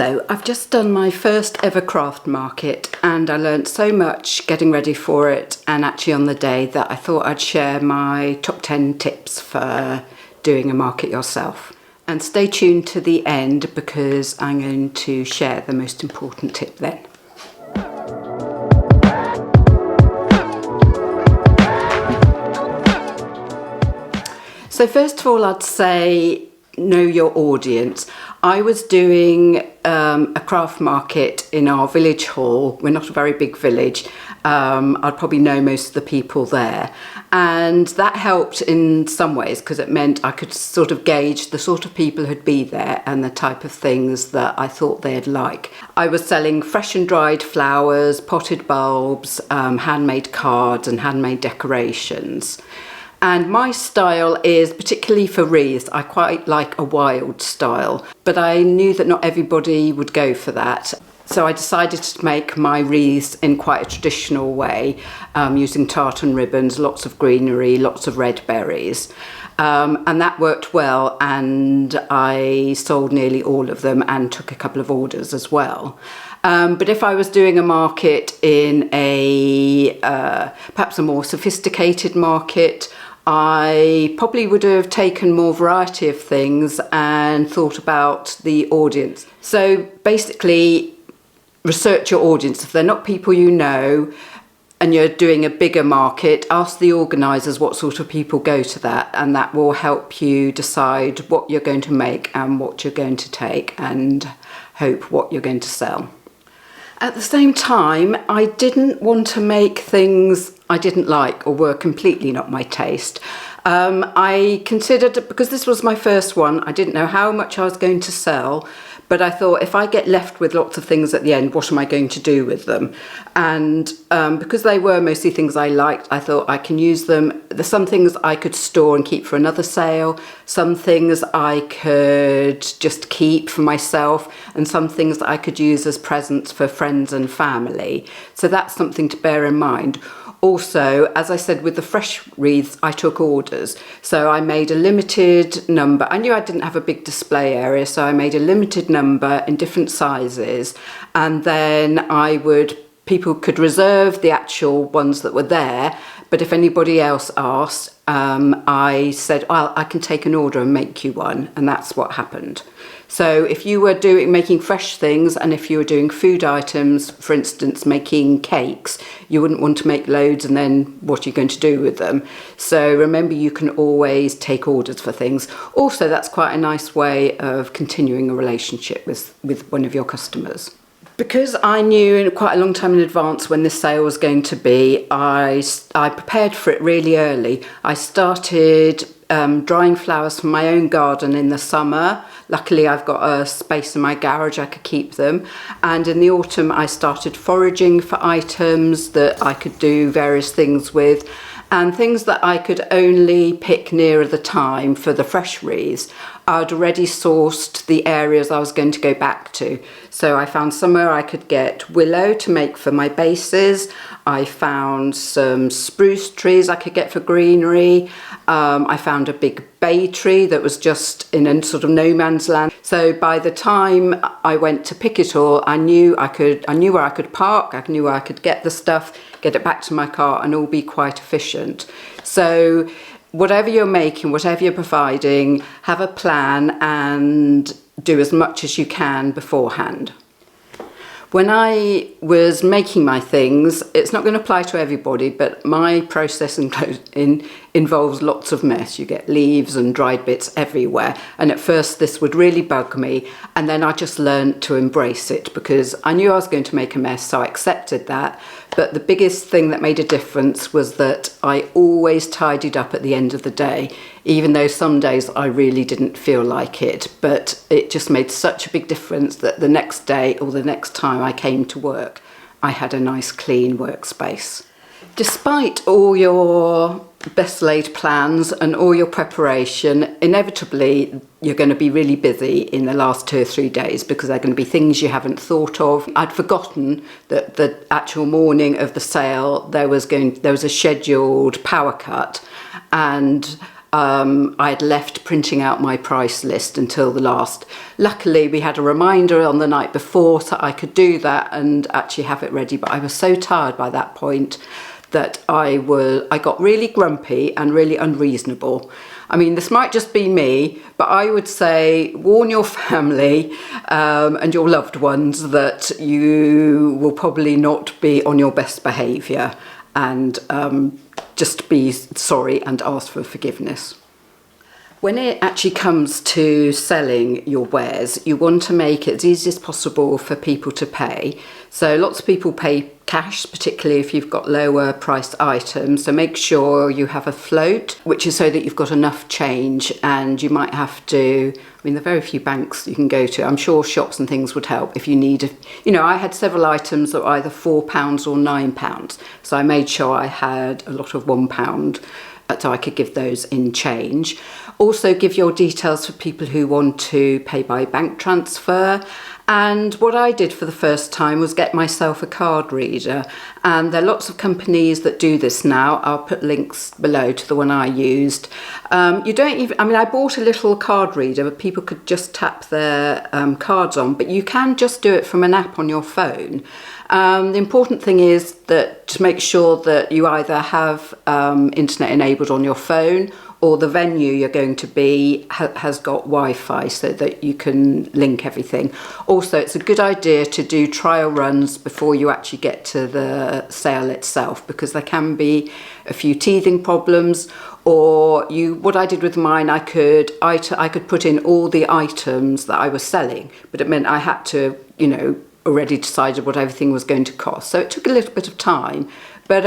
Hello, I've just done my first ever craft market and I learnt so much getting ready for it and actually on the day that I thought I'd share my top 10 tips for doing a market yourself. And stay tuned to the end because I'm going to share the most important tip then. So first of all, I'd say know your audience. I was doing a craft market in our village hall. We're not a very big village. I'd probably know most of the people there. And that helped in some ways because it meant I could sort of gauge the sort of people who'd be there and the type of things that I thought they'd like. I was selling fresh and dried flowers, potted bulbs, handmade cards and handmade decorations. And my style is, particularly for wreaths, I quite like a wild style, but I knew that not everybody would go for that. So I decided to make my wreaths in quite a traditional way, using tartan ribbons, lots of greenery, lots of red berries. And that worked well, and I sold nearly all of them and took a couple of orders as well. But if I was doing a market in perhaps a more sophisticated market, I probably would have taken more variety of things and thought about the audience. So basically, research your audience. If they're not people you know and you're doing a bigger market, ask the organisers what sort of people go to that, and that will help you decide what you're going to make and what you're going to take and hope what you're going to sell. At the same time, I didn't want to make things I didn't like or were completely not my taste. I considered, because this was my first one, I didn't know how much I was going to sell, but I thought if I get left with lots of things at the end, what am I going to do with them? And because they were mostly things I liked, I thought I can use them. There's some things I could store and keep for another sale, some things I could just keep for myself, and some things that I could use as presents for friends and family. So that's something to bear in mind. Also, as I said, with the fresh wreaths, I took orders. So I made a limited number. I knew I didn't have a big display area, so I made a limited number in different sizes. And then people could reserve the actual ones that were there. But if anybody else asked, I said, well, I can take an order and make you one. And that's what happened. So if you were making fresh things, and if you were doing food items, for instance, making cakes, you wouldn't want to make loads and then what are you going to do with them? So remember, you can always take orders for things. Also, that's quite a nice way of continuing a relationship with one of your customers. Because I knew quite a long time in advance when this sale was going to be, I prepared for it really early. I started drying flowers from my own garden in the summer. Luckily, I've got a space in my garage I could keep them. And in the autumn, I started foraging for items that I could do various things with, and things that I could only pick nearer the time for the fresh wreaths. I'd already sourced the areas I was going to go back to. So I found somewhere I could get willow to make for my bases. I found some spruce trees I could get for greenery. I found a big bay tree that was just in a sort of no man's land. So by the time I went to pick it all, I knew where I could park, I knew where I could get the stuff, get it back to my car and all be quite efficient. So whatever you're making, whatever you're providing, have a plan and do as much as you can beforehand. When I was making my things, it's not going to apply to everybody, but my process involves lots of mess. You get leaves and dried bits everywhere. And at first this would really bug me. And then I just learned to embrace it because I knew I was going to make a mess, so I accepted that. But the biggest thing that made a difference was that I always tidied up at the end of the day, even though some days I really didn't feel like it. But it just made such a big difference that the next day or the next time I came to work, I had a nice clean workspace. Despite all your best laid plans and all your preparation, inevitably you're going to be really busy in the last 2 or 3 days because there are going to be things you haven't thought of. I'd forgotten that the actual morning of the sale there was a scheduled power cut, and I'd left printing out my price list until the last. Luckily, we had a reminder on the night before, so I could do that and actually have it ready. But I was so tired by that point that I got really grumpy and really unreasonable. I mean, this might just be me, but I would say warn your family and your loved ones that you will probably not be on your best behaviour, and just be sorry and ask for forgiveness. When it actually comes to selling your wares, you want to make it as easy as possible for people to pay. So lots of people pay cash, particularly if you've got lower priced items. So make sure you have a float, which is so that you've got enough change, and you might have to, I mean, there are very few banks you can go to. I'm sure shops and things would help if you need, I had several items that were either £4 or £9. So I made sure I had a lot of £1, so I could give those in change. Also give your details for people who want to pay by bank transfer. And what I did for the first time was get myself a card reader. And there are lots of companies that do this now. I'll put links below to the one I used. I bought a little card reader that people could just tap their cards on, but you can just do it from an app on your phone. The important thing is that to make sure that you either have internet enabled on your phone, or the venue you're going to be has got Wi-Fi so that you can link everything. Also, it's a good idea to do trial runs before you actually get to the sale itself, because there can be a few teething problems. Or what I did with mine, I could put in all the items that I was selling, but it meant I had to, already decided what everything was going to cost. So it took a little bit of time, but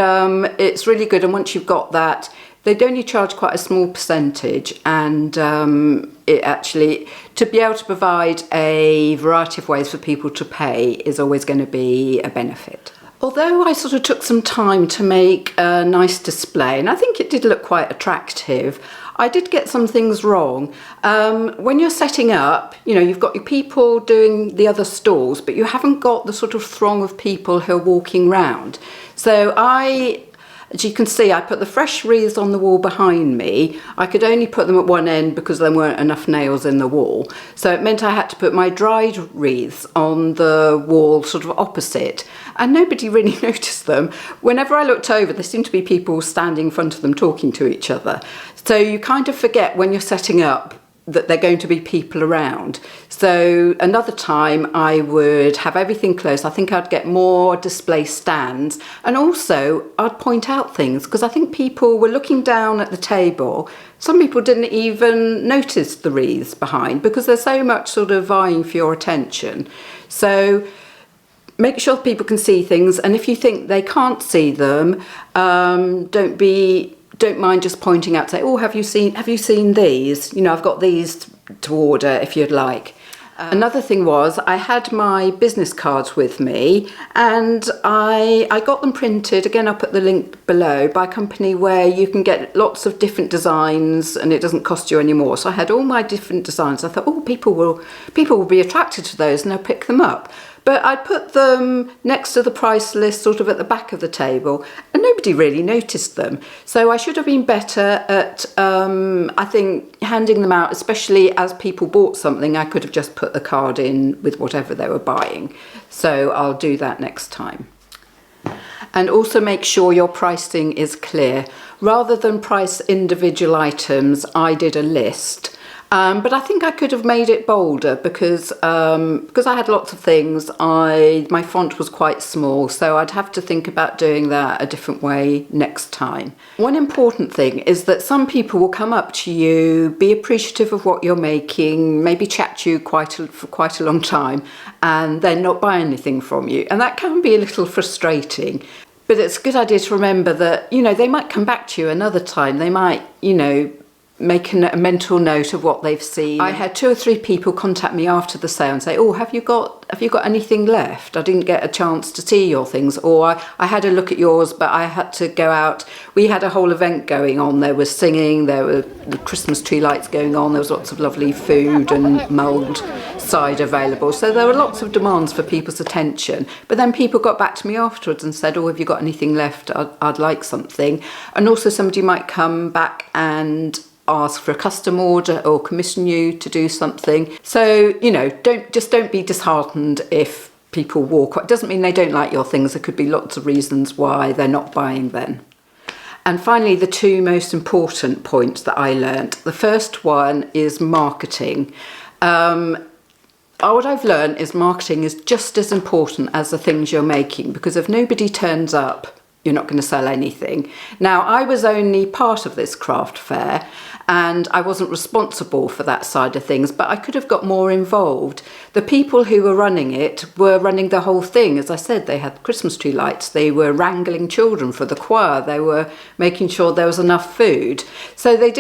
it's really good. And once you've got that, they'd only charge quite a small percentage, and it actually, to be able to provide a variety of ways for people to pay is always going to be a benefit. Although I sort of took some time to make a nice display, and I think it did look quite attractive, I did get some things wrong. When you're setting up, you've got your people doing the other stalls, but you haven't got the sort of throng of people who are walking round. So as you can see, I put the fresh wreaths on the wall behind me. I could only put them at one end because there weren't enough nails in the wall. So it meant I had to put my dried wreaths on the wall sort of opposite. And nobody really noticed them. Whenever I looked over, there seemed to be people standing in front of them talking to each other. So you kind of forget when you're setting up that there are going to be people around. So another time I would have everything closed. I think I'd get more display stands, and also I'd point out things, because I think people were looking down at the table. Some people didn't even notice the wreaths behind because there's so much sort of vying for your attention. So make sure people can see things, and if you think they can't see them, don't mind just pointing out, say, oh, have you seen these? I've got these to order if you'd like. Another thing was I had my business cards with me, and I got them printed, again I'll put the link below, by a company where you can get lots of different designs and it doesn't cost you any more. So I had all my different designs. I thought, oh, people will be attracted to those and they'll pick them up. But I put them next to the price list, sort of at the back of the table, and nobody really noticed them. So I should have been better at, I think, handing them out, especially as people bought something. I could have just put the card in with whatever they were buying. So I'll do that next time. And also make sure your pricing is clear. Rather than price individual items, I did a list. But I think I could have made it bolder because I had lots of things. My font was quite small, so I'd have to think about doing that a different way next time. One important thing is that some people will come up to you, be appreciative of what you're making, maybe chat to you for quite a long time, and then not buy anything from you. And that can be a little frustrating. But it's a good idea to remember that, they might come back to you another time. They might, make a mental note of what they've seen. I had 2 or 3 people contact me after the sale and say, oh, have you got anything left? I didn't get a chance to see your things, or I had a look at yours, but I had to go out. We had a whole event going on. There was singing, there were the Christmas tree lights going on, there was lots of lovely food and mulled cider available. So there were lots of demands for people's attention. But then people got back to me afterwards and said, oh, have you got anything left? I'd like something. And also somebody might come back and ask for a custom order or commission you to do something. So, you know, don't be disheartened if people walk. It doesn't mean they don't like your things. There could be lots of reasons why they're not buying then. And finally, the two most important points that I learnt. The first one is marketing. What I've learned is marketing is just as important as the things you're making, because if nobody turns up, you're not going to sell anything. Now, I was only part of this craft fair and I wasn't responsible for that side of things, but I could have got more involved. The people who were running it were running the whole thing. As I said, they had Christmas tree lights, they were wrangling children for the choir, they were making sure there was enough food. So they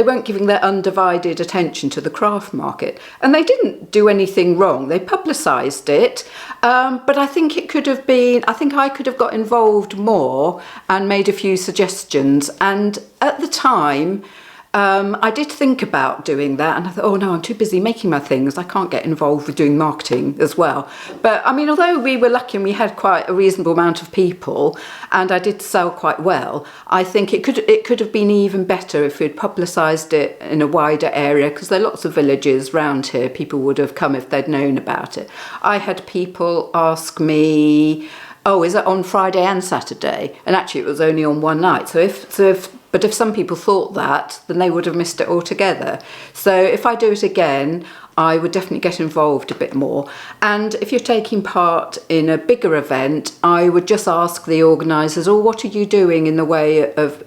weren't giving their undivided attention to the craft market. And they didn't do anything wrong. They publicised it, but I think I could have got involved more and made a few suggestions. And at the time, I did think about doing that, and I thought, oh no, I'm too busy making my things, I can't get involved with doing marketing as well. But I mean, although we were lucky and we had quite a reasonable amount of people and I did sell quite well, I think it could have been even better if we'd publicised it in a wider area, because there are lots of villages round here. People would have come if they'd known about it. I had people ask me, oh, is it on Friday and Saturday? And actually it was only on one night. But if some people thought that, then they would have missed it altogether. So if I do it again, I would definitely get involved a bit more. And if you're taking part in a bigger event, I would just ask the organisers, oh, what are you doing in the way of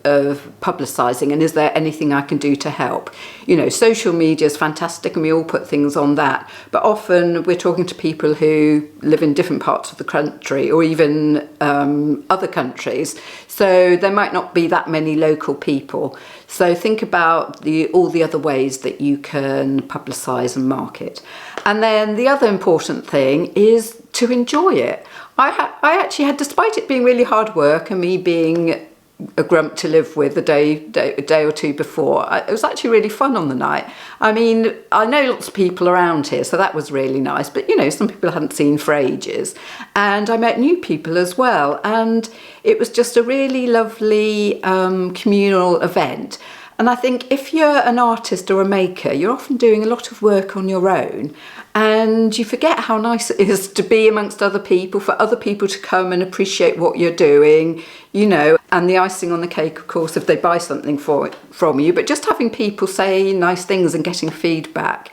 publicising, and is there anything I can do to help? You know, social media is fantastic and we all put things on that, but often we're talking to people who live in different parts of the country or even other countries, so there might not be that many local people. So think about all the other ways that you can publicise and market. And then the other important thing is to enjoy it. I actually had, despite it being really hard work and me being a grump to live with a day or two before, it was actually really fun on the night. I mean, I know lots of people around here, so that was really nice, but you know, some people I hadn't seen for ages, and I met new people as well, and it was just a really lovely communal event. And I think if you're an artist or a maker, you're often doing a lot of work on your own, and you forget how nice it is to be amongst other people, for other people to come and appreciate what you're doing, you know, and the icing on the cake, of course, if they buy something from you, but just having people say nice things and getting feedback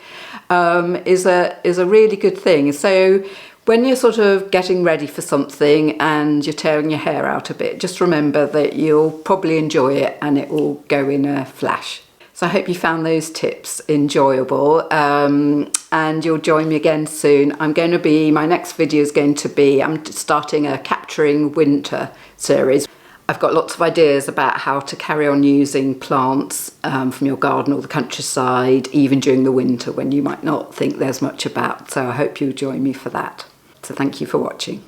is a really good thing. So when you're sort of getting ready for something and you're tearing your hair out a bit, just remember that you'll probably enjoy it and it will go in a flash. So I hope you found those tips enjoyable, and you'll join me again soon. My next video is going to be, I'm starting a Capturing Winter series. I've got lots of ideas about how to carry on using plants from your garden or the countryside, even during the winter when you might not think there's much about. So I hope you'll join me for that. So thank you for watching.